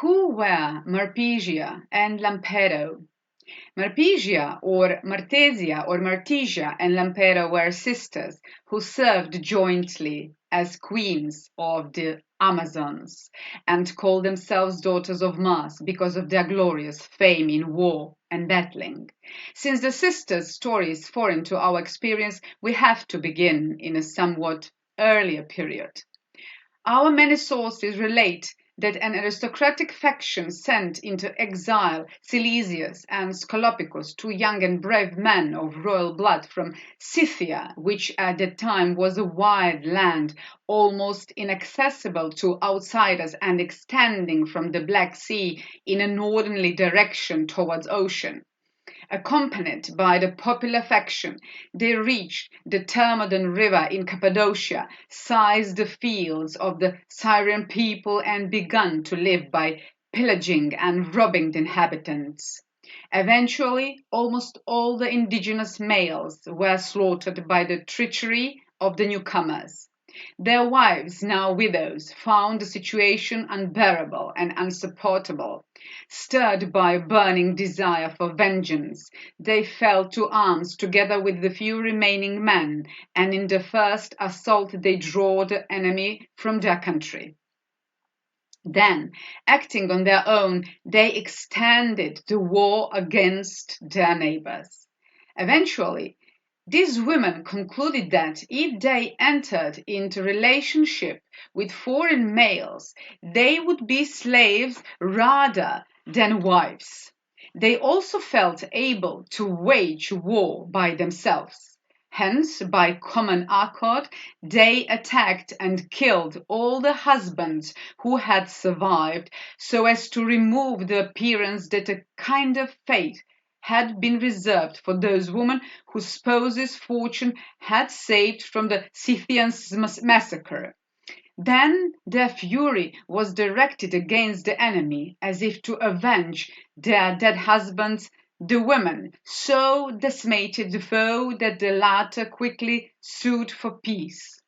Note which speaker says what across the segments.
Speaker 1: Who were Marpesia and Lampeto? Marpesia or Martesia and Lampeto were sisters who served jointly as queens of the Amazons and called themselves daughters of Mars because of their glorious fame in war and battling. Since the sisters' story is foreign to our experience, we have to begin in a somewhat earlier period. Our many sources relate that an aristocratic faction sent into exile Silesius and Scolopicus, two young and brave men of royal blood from Scythia, which at that time was a wide land almost inaccessible to outsiders and extending from the Black Sea in a northerly direction towards ocean. Accompanied by the popular faction, they reached the Thermodon River in Cappadocia, seized the fields of the Syrian people, and began to live by pillaging and robbing the inhabitants. Eventually, almost all the indigenous males were slaughtered by the treachery of the newcomers. Their wives, now widows, found the situation unbearable and unsupportable. Stirred by a burning desire for vengeance, they fell to arms together with the few remaining men, and in the first assault they drove the enemy from their country. Then, acting on their own, they extended the war against their neighbors. Eventually, these women concluded that if they entered into relationship with foreign males, they would be slaves rather than wives. They also felt able to wage war by themselves. Hence, by common accord, they attacked and killed all the husbands who had survived, so as to remove the appearance that a kind of fate had been reserved for those women whose spouses' fortune had saved from the Scythian massacre. Then their fury was directed against the enemy, as if to avenge their dead husbands. The women so decimated the foe that the latter quickly sued for peace.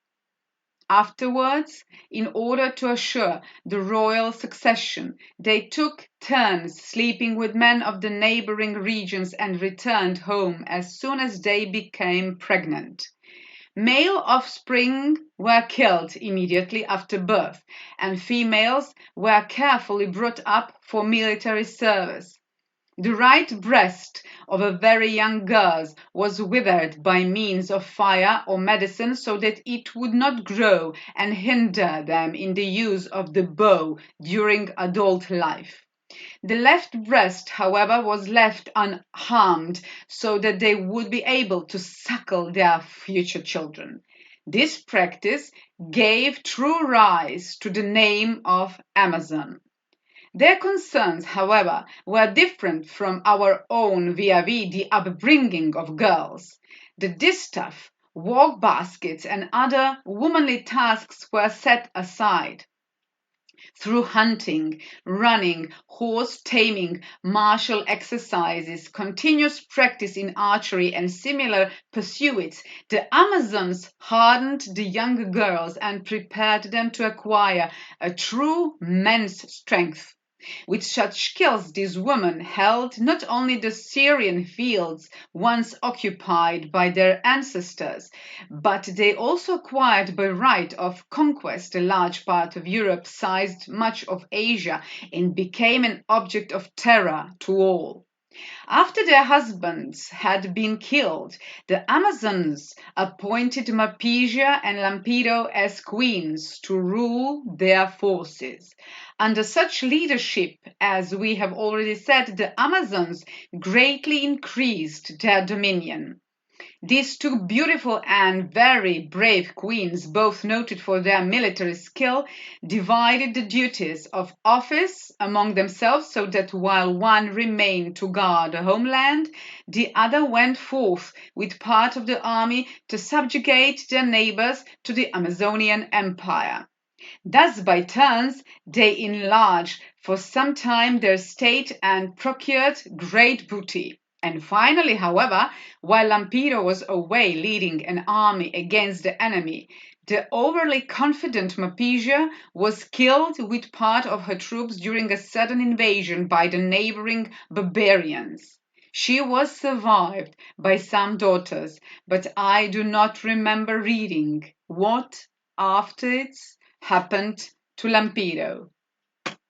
Speaker 1: Afterwards, in order to assure the royal succession, they took turns sleeping with men of the neighboring regions and returned home as soon as they became pregnant. Male offspring were killed immediately after birth, and females were carefully brought up for military service. The right breast of a very young girl was withered by means of fire or medicine so that it would not grow and hinder them in the use of the bow during adult life. The left breast, however, was left unharmed so that they would be able to suckle their future children. This practice gave true rise to the name of Amazon. Their concerns, however, were different from our own vis-à-vis the upbringing of girls. The distaff, work baskets, and other womanly tasks were set aside. Through hunting, running, horse taming, martial exercises, continuous practice in archery, and similar pursuits, the Amazons hardened the younger girls and prepared them to acquire a true men's strength. With such skills, these women held not only the Syrian fields once occupied by their ancestors, but they also acquired by right of conquest a large part of Europe, seized much of Asia, and became an object of terror to all. After their husbands had been killed, the Amazons appointed Marpesia and Lampeto as queens to rule their forces. Under such leadership, as we have already said, the Amazons greatly increased their dominion. These two beautiful and very brave queens, both noted for their military skill, divided the duties of office among themselves so that while one remained to guard the homeland, the other went forth with part of the army to subjugate their neighbors to the Amazonian Empire. Thus, by turns, they enlarged for some time their state and procured great booty. And finally, however, while Lampeto was away leading an army against the enemy, The overly confident Mapesia was killed with part of her troops during a sudden invasion by the neighboring barbarians. She was survived by some daughters, but I do not remember reading what afterwards happened to Lampido.